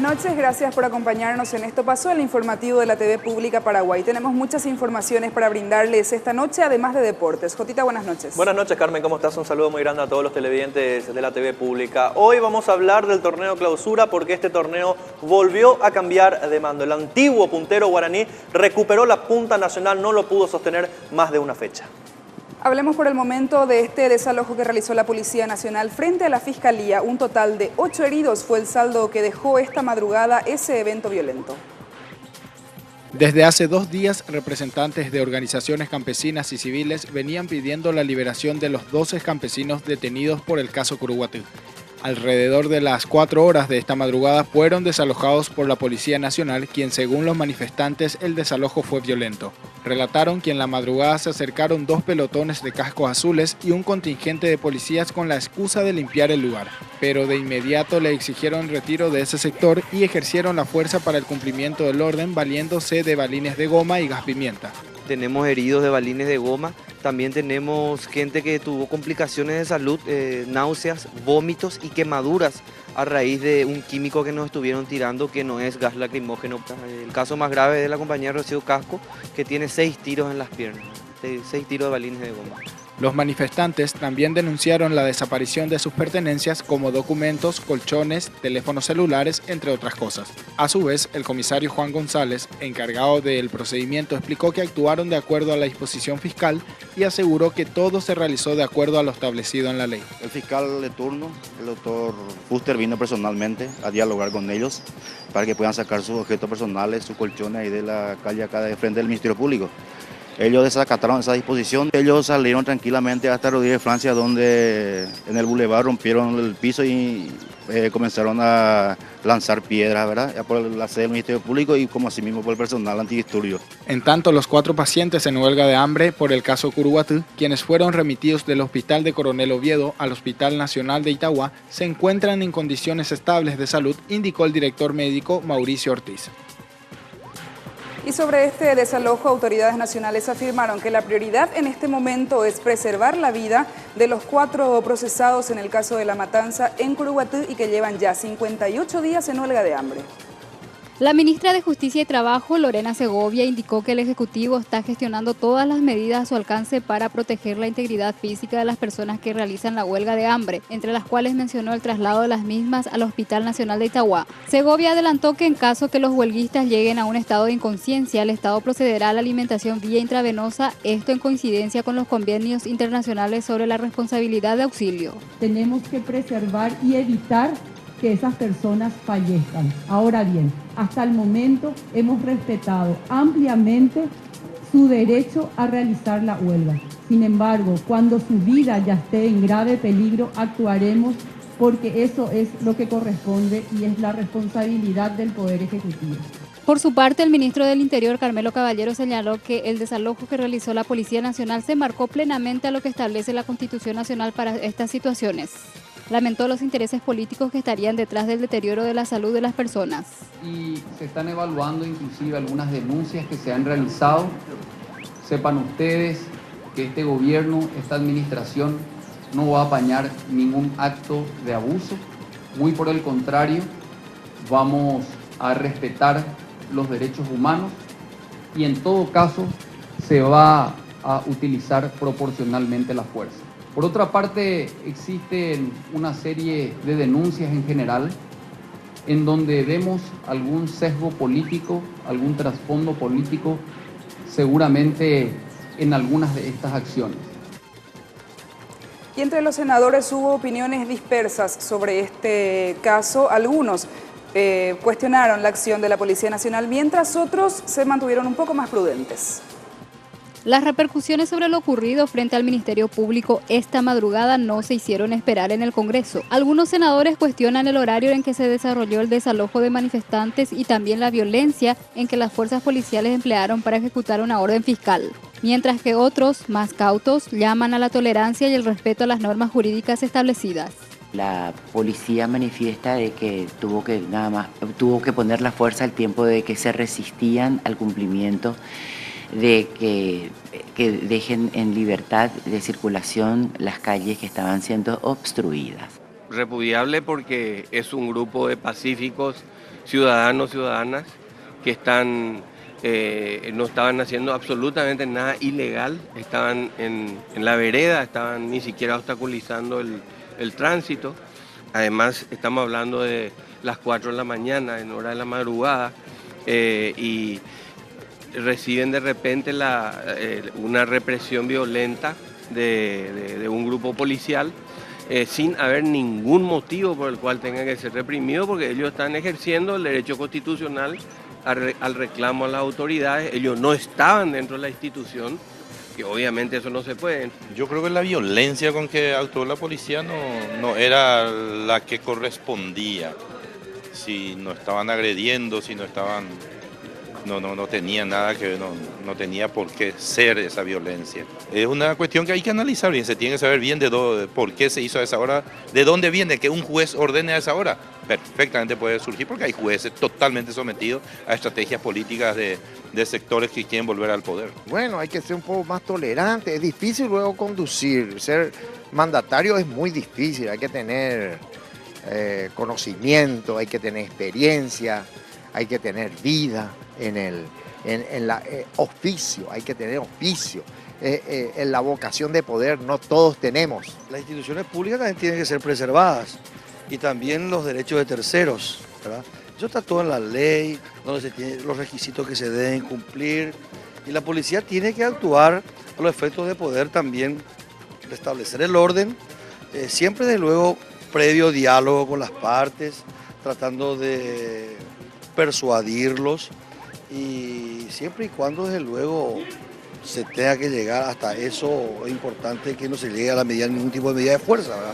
noches, gracias por acompañarnos en Esto Pasó, el informativo de la TV Pública Paraguay. Tenemos muchas informaciones para brindarles esta noche, además de deportes. Jotita, buenas noches. Buenas noches, Carmen, ¿cómo estás? Un saludo muy grande a todos los televidentes de la TV Pública. Hoy vamos a hablar del torneo Clausura porque este torneo volvió a cambiar de mando. El antiguo puntero guaraní recuperó la punta nacional, no lo pudo sostener más de una fecha. Hablemos por el momento de este desalojo que realizó la Policía Nacional frente a la Fiscalía. Un total de 8 heridos fue el saldo que dejó esta madrugada ese evento violento. Desde hace 2 días, representantes de organizaciones campesinas y civiles venían pidiendo la liberación de los 12 campesinos detenidos por el caso Curuguatú. Alrededor de las 4 horas de esta madrugada fueron desalojados por la Policía Nacional, quien según los manifestantes el desalojo fue violento. Relataron que en la madrugada se acercaron 2 pelotones de cascos azules y un contingente de policías con la excusa de limpiar el lugar, pero de inmediato le exigieron el retiro de ese sector y ejercieron la fuerza para el cumplimiento del orden valiéndose de balines de goma y gas pimienta. Tenemos heridos de balines de goma, también tenemos gente que tuvo complicaciones de salud, náuseas, vómitos y quemaduras a raíz de un químico que nos estuvieron tirando que no es gas lacrimógeno. El caso más grave es de la compañera Rocío Casco, que tiene 6 tiros en las piernas, 6 tiros de balines de goma. Los manifestantes también denunciaron la desaparición de sus pertenencias como documentos, colchones, teléfonos celulares, entre otras cosas. A su vez, el comisario Juan González, encargado del procedimiento, explicó que actuaron de acuerdo a la disposición fiscal y aseguró que todo se realizó de acuerdo a lo establecido en la ley. El fiscal de turno, el doctor Fuster, vino personalmente a dialogar con ellos para que puedan sacar sus objetos personales, sus colchones ahí de la calle acá de frente del Ministerio Público. Ellos desacataron esa disposición, ellos salieron tranquilamente hasta Rodríguez Francia, donde en el bulevar rompieron el piso y comenzaron a lanzar piedras, ¿verdad? Ya por la sede del Ministerio Público y como así mismo por el personal antidisturbios. En tanto, los 4 pacientes en huelga de hambre por el caso Curuguatú, quienes fueron remitidos del Hospital de Coronel Oviedo al Hospital Nacional de Itagua, se encuentran en condiciones estables de salud, indicó el director médico Mauricio Ortiz. Y sobre este desalojo, autoridades nacionales afirmaron que la prioridad en este momento es preservar la vida de los 4 procesados en el caso de la matanza en Curuguatú y que llevan ya 58 días en huelga de hambre. La ministra de Justicia y Trabajo, Lorena Segovia, indicó que el Ejecutivo está gestionando todas las medidas a su alcance para proteger la integridad física de las personas que realizan la huelga de hambre, entre las cuales mencionó el traslado de las mismas al Hospital Nacional de Itagua. Segovia adelantó que en caso que los huelguistas lleguen a un estado de inconsciencia, el Estado procederá a la alimentación vía intravenosa, esto en coincidencia con los convenios internacionales sobre la responsabilidad de auxilio. Tenemos que preservar y evitar que esas personas fallezcan. Ahora bien, hasta el momento hemos respetado ampliamente su derecho a realizar la huelga. Sin embargo, cuando su vida ya esté en grave peligro, actuaremos porque eso es lo que corresponde y es la responsabilidad del Poder Ejecutivo. Por su parte, el ministro del Interior, Carmelo Caballero, señaló que el desalojo que realizó la Policía Nacional se marcó plenamente a lo que establece la Constitución Nacional para estas situaciones. Lamentó los intereses políticos que estarían detrás del deterioro de la salud de las personas. Y se están evaluando inclusive algunas denuncias que se han realizado. Sepan ustedes que este gobierno, esta administración, no va a apañar ningún acto de abuso. Muy por el contrario, vamos a respetar los derechos humanos y en todo caso se va a utilizar proporcionalmente la fuerza. Por otra parte, existen una serie de denuncias en general en donde vemos algún sesgo político, algún trasfondo político, seguramente en algunas de estas acciones. Y entre los senadores hubo opiniones dispersas sobre este caso. Algunos cuestionaron la acción de la Policía Nacional, mientras otros se mantuvieron un poco más prudentes. Las repercusiones sobre lo ocurrido frente al Ministerio Público esta madrugada no se hicieron esperar en el Congreso. Algunos senadores cuestionan el horario en que se desarrolló el desalojo de manifestantes y también la violencia en que las fuerzas policiales emplearon para ejecutar una orden fiscal. Mientras que otros, más cautos, llaman a la tolerancia y el respeto a las normas jurídicas establecidas. La policía manifiesta de que tuvo que poner la fuerza al tiempo de que se resistían al cumplimiento de que dejen en libertad de circulación las calles que estaban siendo obstruidas. Repudiable porque es un grupo de pacíficos ciudadanos, ciudadanas que no estaban haciendo absolutamente nada ilegal, estaban en la vereda, estaban ni siquiera obstaculizando el tránsito. Además, estamos hablando de las 4 de la mañana, en hora de la madrugada, y reciben de repente una represión violenta de un grupo policial, sin haber ningún motivo por el cual tengan que ser reprimidos, porque ellos están ejerciendo el derecho constitucional al reclamo a las autoridades. Ellos no estaban dentro de la institución, que obviamente eso no se puede. Yo creo que la violencia con que actuó la policía no era la que correspondía. Si no estaban agrediendo, si no estaban... No tenía nada que ver, no tenía por qué ser esa violencia. Es una cuestión que hay que analizar bien, se tiene que saber bien por qué se hizo a esa hora, de dónde viene que un juez ordene a esa hora. Perfectamente puede surgir porque hay jueces totalmente sometidos a estrategias políticas de sectores que quieren volver al poder. Bueno, hay que ser un poco más tolerante, es difícil luego conducir, ser mandatario es muy difícil, hay que tener conocimiento, hay que tener experiencia, hay que tener vida en el oficio, hay que tener oficio. En la vocación de poder no todos tenemos. Las instituciones públicas también tienen que ser preservadas y también los derechos de terceros, ¿verdad? Eso está todo en la ley, donde se tienen los requisitos que se deben cumplir, y la policía tiene que actuar a los efectos de poder también restablecer el orden, siempre desde luego previo diálogo con las partes, tratando de persuadirlos, y siempre y cuando desde luego se tenga que llegar hasta eso, es importante que no se llegue a ningún tipo de medida de fuerza, ¿verdad?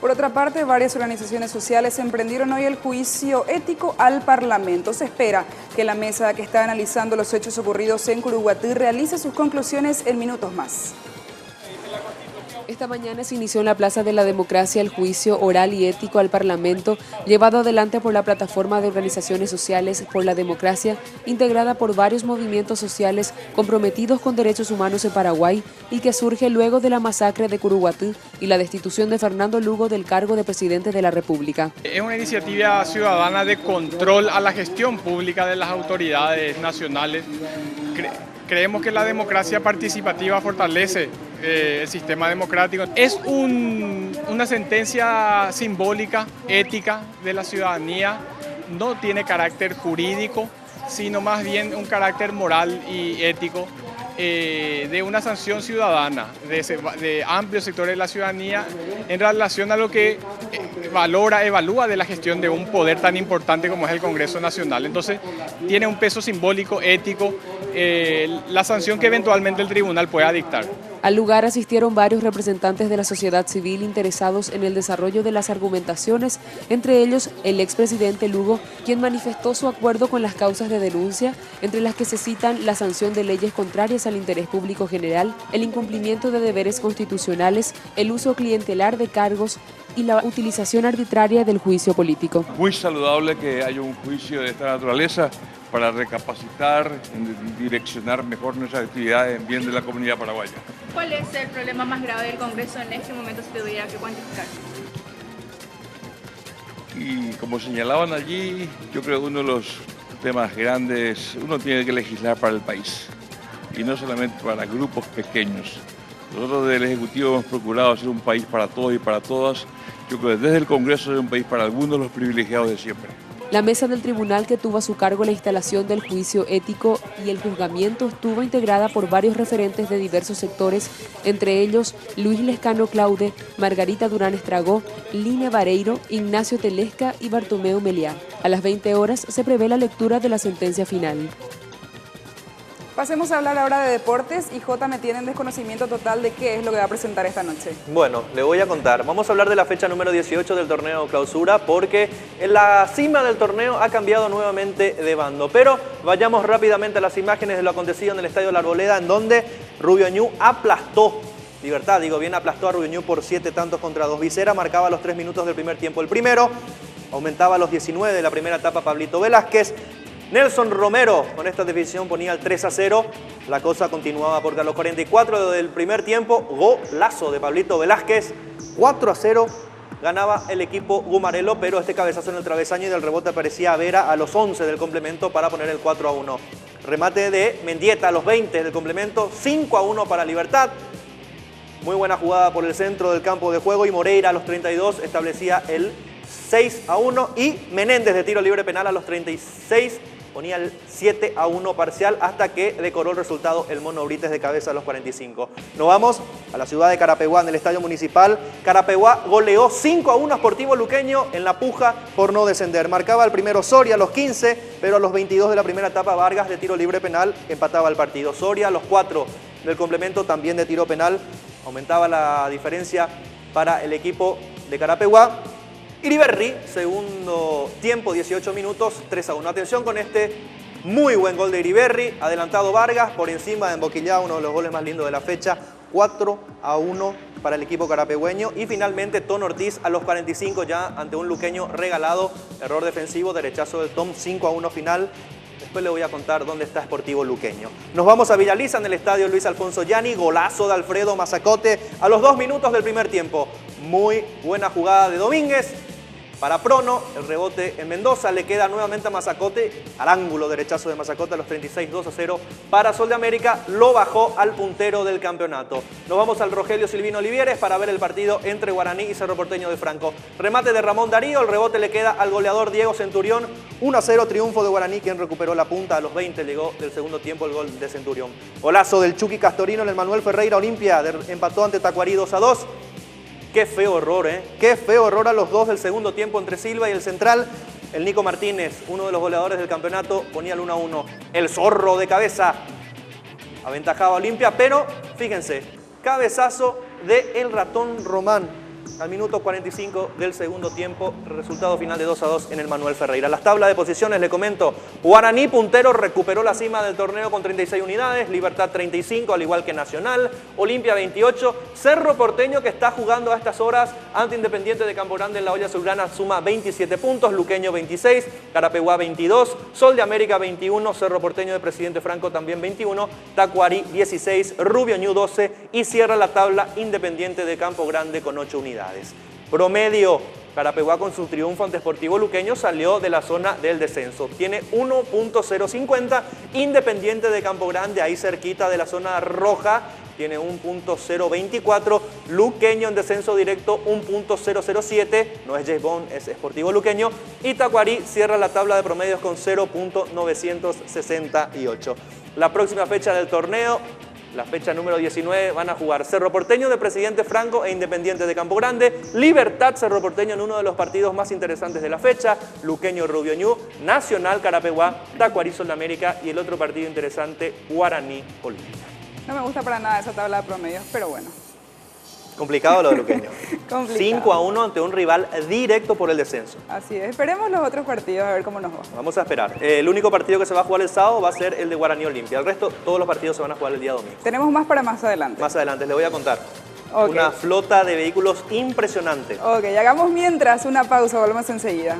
Por otra parte, varias organizaciones sociales emprendieron hoy el juicio ético al Parlamento. Se espera que la mesa que está analizando los hechos ocurridos en Curuguatí realice sus conclusiones en minutos más. Esta mañana se inició en la Plaza de la Democracia el juicio oral y ético al Parlamento, llevado adelante por la Plataforma de Organizaciones Sociales por la Democracia, integrada por varios movimientos sociales comprometidos con derechos humanos en Paraguay y que surge luego de la masacre de Curuguatí y la destitución de Fernando Lugo del cargo de presidente de la República. Es una iniciativa ciudadana de control a la gestión pública de las autoridades nacionales. Creemos que la democracia participativa fortalece el sistema democrático. Es una sentencia simbólica, ética de la ciudadanía, no tiene carácter jurídico, sino más bien un carácter moral y ético de una sanción ciudadana de amplios sectores de la ciudadanía en relación a lo que evalúa de la gestión de un poder tan importante como es el Congreso Nacional. Entonces, tiene un peso simbólico, ético, la sanción que eventualmente el tribunal pueda dictar. Al lugar asistieron varios representantes de la sociedad civil interesados en el desarrollo de las argumentaciones, entre ellos el expresidente Lugo, quien manifestó su acuerdo con las causas de denuncia, entre las que se citan la sanción de leyes contrarias al interés público general, el incumplimiento de deberes constitucionales, el uso clientelar de cargos y la utilización arbitraria del juicio político. Muy saludable que haya un juicio de esta naturaleza para recapacitar y direccionar mejor nuestras actividades en bien de la comunidad paraguaya. ¿Cuál es el problema más grave del Congreso en este momento, si tuviera que cuantificar? Y como señalaban allí, yo creo que uno de los temas grandes, uno tiene que legislar para el país y no solamente para grupos pequeños. Nosotros del Ejecutivo hemos procurado hacer un país para todos y para todas. Yo creo que desde el Congreso es un país para algunos de los privilegiados de siempre. La mesa del tribunal que tuvo a su cargo la instalación del juicio ético y el juzgamiento estuvo integrada por varios referentes de diversos sectores, entre ellos Luis Lescano Claude, Margarita Durán Estragó, Line Vareiro, Ignacio Telesca y Bartomeu Meliá. A las 20 horas se prevé la lectura de la sentencia final. Pasemos a hablar ahora de deportes y Jota me tiene en desconocimiento total de qué es lo que va a presentar esta noche. Bueno, le voy a contar. Vamos a hablar de la fecha número 18 del torneo clausura porque en la cima del torneo ha cambiado nuevamente de bando. Pero vayamos rápidamente a las imágenes de lo acontecido en el Estadio La Arboleda, en donde Rubio Ñu aplastó, aplastó a Rubio Ñu por 7-2 Visera, marcaba los 3 minutos del primer tiempo el primero, aumentaba a los 19 de la primera etapa Pablito Velázquez. Nelson Romero con esta definición ponía el 3-0. La cosa continuaba porque a los 44 del primer tiempo, golazo de Pablito Velázquez, 4-0 ganaba el equipo gumarelo, pero este cabezazo en el travesaño y del rebote aparecía Vera a los 11 del complemento para poner el 4-1. Remate de Mendieta a los 20 del complemento, 5-1 para Libertad. Muy buena jugada por el centro del campo de juego y Moreira a los 32 establecía el 6-1 y Menéndez de tiro libre penal a los 36 ponía el 7-1 parcial hasta que decoró el resultado el Mono Brites de cabeza a los 45. Nos vamos a la ciudad de Carapeguá, en el Estadio Municipal. Carapeguá goleó 5-1 a Sportivo Luqueño en la puja por no descender. Marcaba el primero Soria a los 15, pero a los 22 de la primera etapa Vargas de tiro libre penal empataba el partido. Soria a los 4 del complemento también de tiro penal. Aumentaba la diferencia para el equipo de Carapeguá. Iriberri, segundo tiempo, 18 minutos, 3-1. Atención con este muy buen gol de Iriberri. Adelantado Vargas, por encima de Emboquillá, uno de los goles más lindos de la fecha. 4-1 para el equipo carapegüeño. Y finalmente Tom Ortiz a los 45 ya ante un luqueño regalado. Error defensivo, derechazo del Tom, 5-1 final. Después le voy a contar dónde está Sportivo Luqueño. Nos vamos a Villaliza en el estadio Luis Alfonso Gianni. Golazo de Alfredo Mazacote a los 2 minutos del primer tiempo. Muy buena jugada de Domínguez. Para Prono, el rebote en Mendoza, le queda nuevamente a Mazacote, al ángulo derechazo de Mazacote a los 36, 2-0 para Sol de América, lo bajó al puntero del campeonato. Nos vamos al Rogelio Silvino Olivieres para ver el partido entre Guaraní y Cerro Porteño de Franco. Remate de Ramón Darío, el rebote le queda al goleador Diego Centurión, 1-0 triunfo de Guaraní, quien recuperó la punta a los 20, llegó del segundo tiempo el gol de Centurión. Golazo del Chucky Castorino en el Manuel Ferreira Olimpia, empató ante Tacuarí 2-2. Qué feo error, ¿eh? Qué feo error a los 2 del segundo tiempo entre Silva y el central. El Nico Martínez, uno de los goleadores del campeonato, ponía el 1-1. El zorro de cabeza aventajaba a Olimpia, pero fíjense, cabezazo de el ratón Román al minuto 45 del segundo tiempo, resultado final de 2-2 en el Manuel Ferreira. Las tablas de posiciones, le comento, Guaraní puntero recuperó la cima del torneo con 36 unidades, Libertad 35, al igual que Nacional, Olimpia 28, Cerro Porteño, que está jugando a estas horas ante Independiente de Campo Grande en la olla azulgrana, suma 27 puntos, Luqueño 26, Carapeguá 22, Sol de América 21, Cerro Porteño de Presidente Franco también 21, Tacuarí 16, Rubio Ñu 12 y cierra la tabla Independiente de Campo Grande con 8 unidades. Promedio, Carapeguá con su triunfo ante Sportivo Luqueño salió de la zona del descenso. Tiene 1.050, Independiente de Campo Grande ahí cerquita de la zona roja, tiene 1.024, Luqueño en descenso directo 1.007, no es James Bond, es Sportivo Luqueño, y Tacuarí cierra la tabla de promedios con 0.968. La próxima fecha del torneo, la fecha número 19, van a jugar Cerro Porteño de Presidente Franco e Independiente de Campo Grande, Libertad Cerro Porteño en uno de los partidos más interesantes de la fecha, Luqueño Rubio Ñu, Nacional Carapeguá, Tacuarí Sol de América y el otro partido interesante, Guaraní Olimpia. No me gusta para nada esa tabla de promedios, pero bueno. Complicado lo de Luqueño. 5-1 ante un rival directo por el descenso. Así es. Esperemos los otros partidos a ver cómo nos va. Vamos a esperar. El único partido que se va a jugar el sábado va a ser el de Guaraní Olimpia. El resto, todos los partidos se van a jugar el día domingo. Tenemos más para más adelante. Más adelante, les voy a contar. Okay. Una flota de vehículos impresionante. Ok, hagamos mientras una pausa, volvemos enseguida.